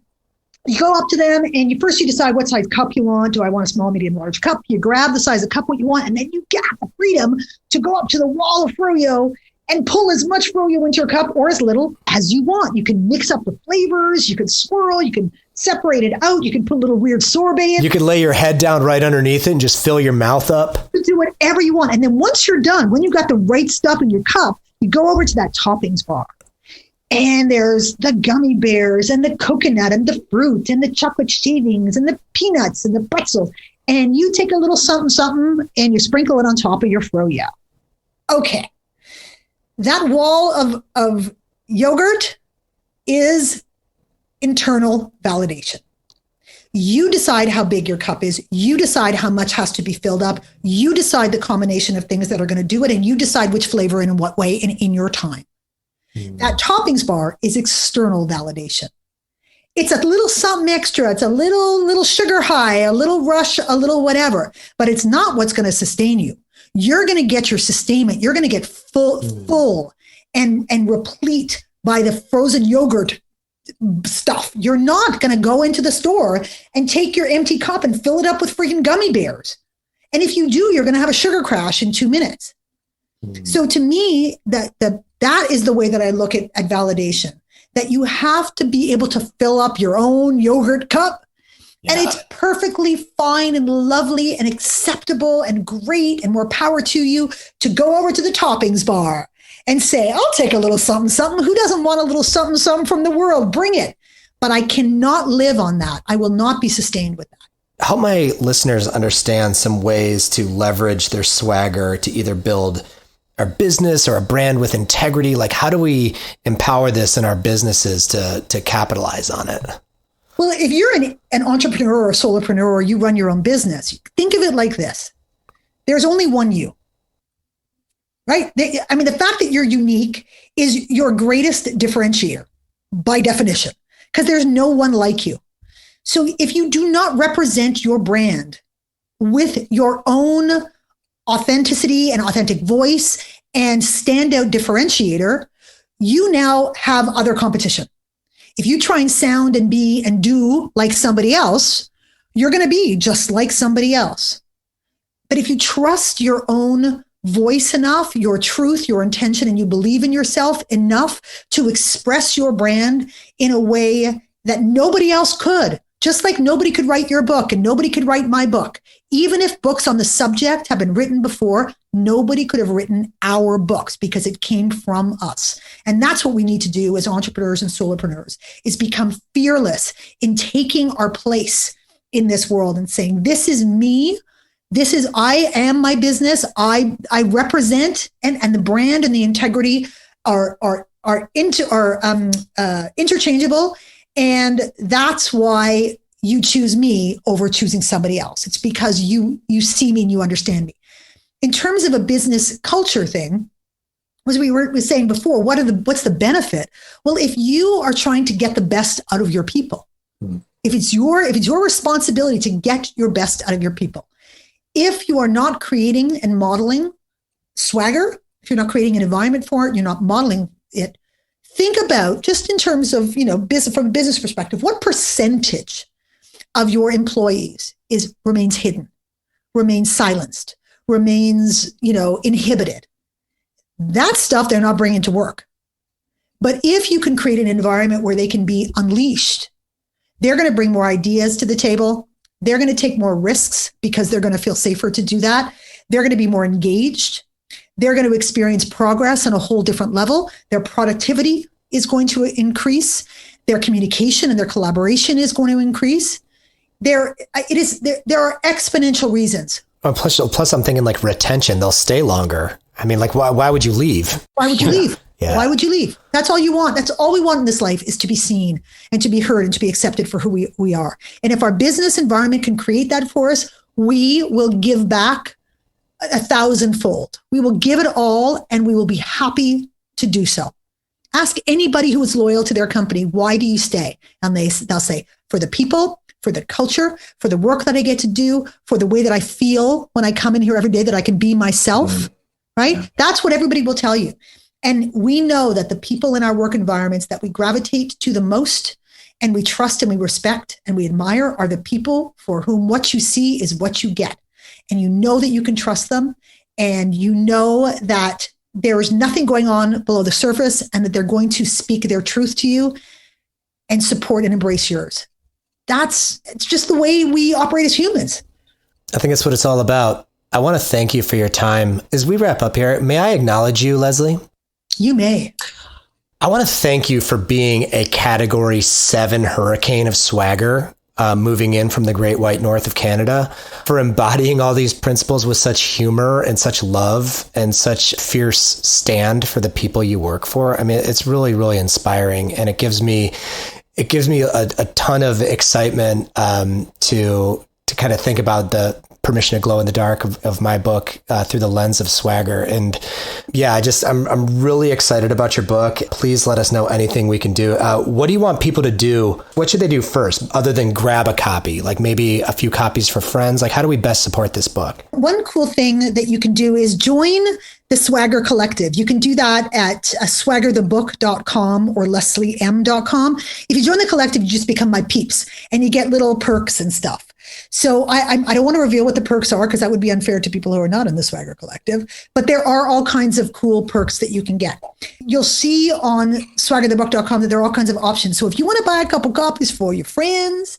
you go up to them, and you decide what size cup you want. Do I want a small, medium, large cup? You grab the size of cup what you want, and then you get the freedom to go up to the wall of froyo and pull as much froyo into your cup or as little as you want. You can mix up the flavors. You can swirl. You can separate it out. You can put a little weird sorbet in. You can lay your head down right underneath it and just fill your mouth up. You do whatever you want. And then once you're done, when you've got the right stuff in your cup, you go over to that toppings bar. And there's the gummy bears and the coconut and the fruit and the chocolate shavings and the peanuts and the pretzels. And you take a little something and you sprinkle it on top of your froyo. Okay. That wall of yogurt is internal validation. You decide how big your cup is. You decide how much has to be filled up. You decide the combination of things that are going to do it. And you decide which flavor and in what way and in your time. That toppings bar is external validation. It's a little something extra. It's a little sugar high, a little rush, a little whatever, but it's not what's going to sustain you. You're going to get your sustainment. You're going to get full and replete by the frozen yogurt stuff. You're not going to go into the store and take your empty cup and fill it up with freaking gummy bears. And if you do, you're going to have a sugar crash in 2 minutes. So to me, that is the way that I look at validation, that you have to be able to fill up your own yogurt cup. Yeah. And it's perfectly fine and lovely and acceptable and great and more power to you to go over to the toppings bar and say, I'll take a little something, something. Who doesn't want a little something, something from the world? Bring it. But I cannot live on that. I will not be sustained with that. Help my listeners understand some ways to leverage their swagger to either build our business or a brand with integrity. Like, how do we empower this in our businesses to capitalize on it? Well, if you're an entrepreneur or a solopreneur or you run your own business, think of it like this. There's only one you, right? The fact that you're unique is your greatest differentiator by definition, because there's no one like you. So if you do not represent your brand with your own authenticity and authentic voice and standout differentiator, you now have other competition. If you try and sound and be and do like somebody else, you're going to be just like somebody else. But if you trust your own voice enough, your truth, your intention, and you believe in yourself enough to express your brand in a way that nobody else could, just like nobody could write your book and nobody could write my book. Even if books on the subject have been written before, nobody could have written our books because it came from us. And that's what we need to do as entrepreneurs and solopreneurs, is become fearless in taking our place in this world and saying, this is me. I am my business. I represent, and the brand and the integrity are interchangeable. And that's why you choose me over choosing somebody else. It's because you see me and you understand me. In terms of a business culture thing, as we were saying before, what's the benefit? Well, if you are trying to get the best out of your people, if it's your responsibility to get your best out of your people, if you are not creating and modeling swagger, if you're not creating an environment for it, you're not modeling it, think about, just in terms of, business, from a business perspective, what percentage of your employees remains hidden, remains silenced, remains, inhibited. That stuff they're not bringing to work. But if you can create an environment where they can be unleashed, they're going to bring more ideas to the table. They're going to take more risks because they're going to feel safer to do that. They're going to be more engaged. They're going to experience progress on a whole different level. Their productivity is going to increase. Their communication and their collaboration is going to increase. There are exponential reasons. Plus I'm thinking like retention. They'll stay longer. I mean, like, why would you leave? Why would you leave? Yeah. Why would you leave? That's all you want. That's all we want in this life, is to be seen and to be heard and to be accepted for who we are. And if our business environment can create that for us, we will give back 1,000-fold. We will give it all, and we will be happy to do so. Ask anybody who is loyal to their company, why do you stay? And they'll say, for the people, for the culture, for the work that I get to do, for the way that I feel when I come in here every day, that I can be myself, right? Yeah. That's what everybody will tell you. And we know that the people in our work environments that we gravitate to the most, and we trust and we respect and we admire, are the people for whom what you see is what you get. And you know that you can trust them, and you know that there is nothing going on below the surface, and that they're going to speak their truth to you and support and embrace yours. It's just the way we operate as humans. I think that's what it's all about. I want to thank you for your time. As we wrap up here, may I acknowledge you, Leslie? You may. I want to thank you for being a Category 7 hurricane of swagger, moving in from the Great White North of Canada, for embodying all these principles with such humor and such love and such fierce stand for the people you work for. I mean, it's really, really inspiring, and it gives me It gives me a ton of excitement to kind of think about the Permission to Glow in the Dark of my book through the lens of swagger. And yeah, I'm really excited about your book. Please let us know anything we can do. What do you want people to do? What should they do first other than grab a copy? Like maybe a few copies for friends? Like how do we best support this book? One cool thing that you can do is join the Swagger Collective. You can do that at swaggerthebook.com or lesliem.com. If you join the collective, you just become my peeps and you get little perks and stuff. So I don't want to reveal what the perks are because that would be unfair to people who are not in the Swagger Collective, but there are all kinds of cool perks that you can get. You'll see on swaggerthebook.com that there are all kinds of options. So if you want to buy a couple copies for your friends,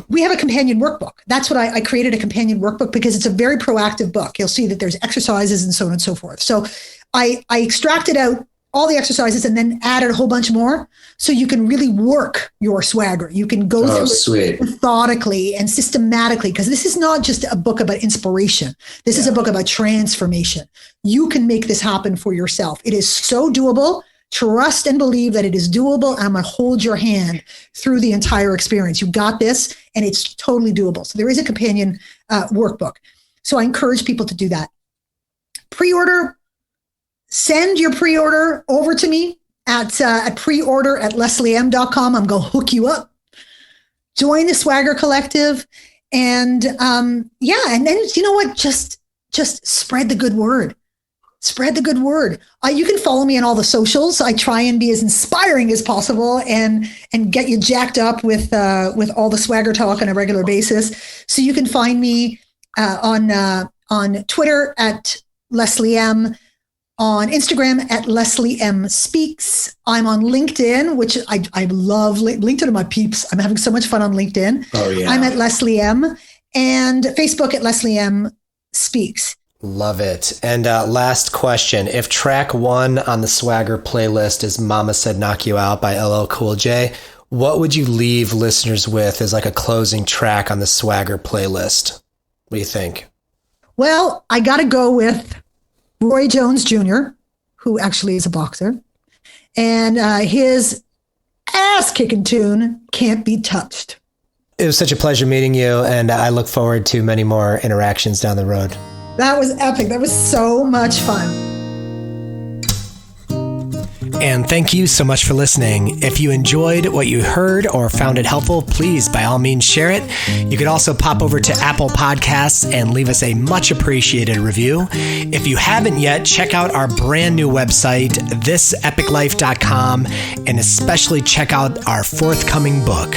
we have a companion workbook. That's what I created, a companion workbook, because it's a very proactive book. You'll see that there's exercises and so on and so forth. So I extracted out all the exercises and then added a whole bunch more so you can really work your swagger. You can go through it methodically and systematically, because this is not just a book about inspiration. This is a book about transformation. You can make this happen for yourself. It is so doable. Trust and believe that it is doable. I'm going to hold your hand through the entire experience. You got this, and it's totally doable. So there is a companion workbook. So I encourage people to do that. Pre-order. Send your pre-order over to me at preorder@lesliem.com. I'm going to hook you up. Join the Swagger Collective. And and then you know what? Just spread the good word. Spread the good word. You can follow me on all the socials. I try and be as inspiring as possible and get you jacked up with all the swagger talk on a regular basis. So you can find me on Twitter at Leslie M, on Instagram at Leslie M Speaks. I'm on LinkedIn, which I love. LinkedIn are my peeps. I'm having so much fun on LinkedIn. Oh, yeah. I'm at Leslie M, and Facebook at Leslie M Speaks. Love it. And last question. If track 1 on the Swagger playlist is Mama Said Knock You Out by LL Cool J, what would you leave listeners with as like a closing track on the Swagger playlist? What do you think? Well, I got to go with Roy Jones Jr., who actually is a boxer, and his ass-kicking tune, Can't Be Touched. It was such a pleasure meeting you, and I look forward to many more interactions down the road. That was epic. That was so much fun. And thank you so much for listening. If you enjoyed what you heard or found it helpful, please, by all means, share it. You could also pop over to Apple Podcasts and leave us a much appreciated review. If you haven't yet, check out our brand new website, thisepiclife.com, and especially check out our forthcoming book.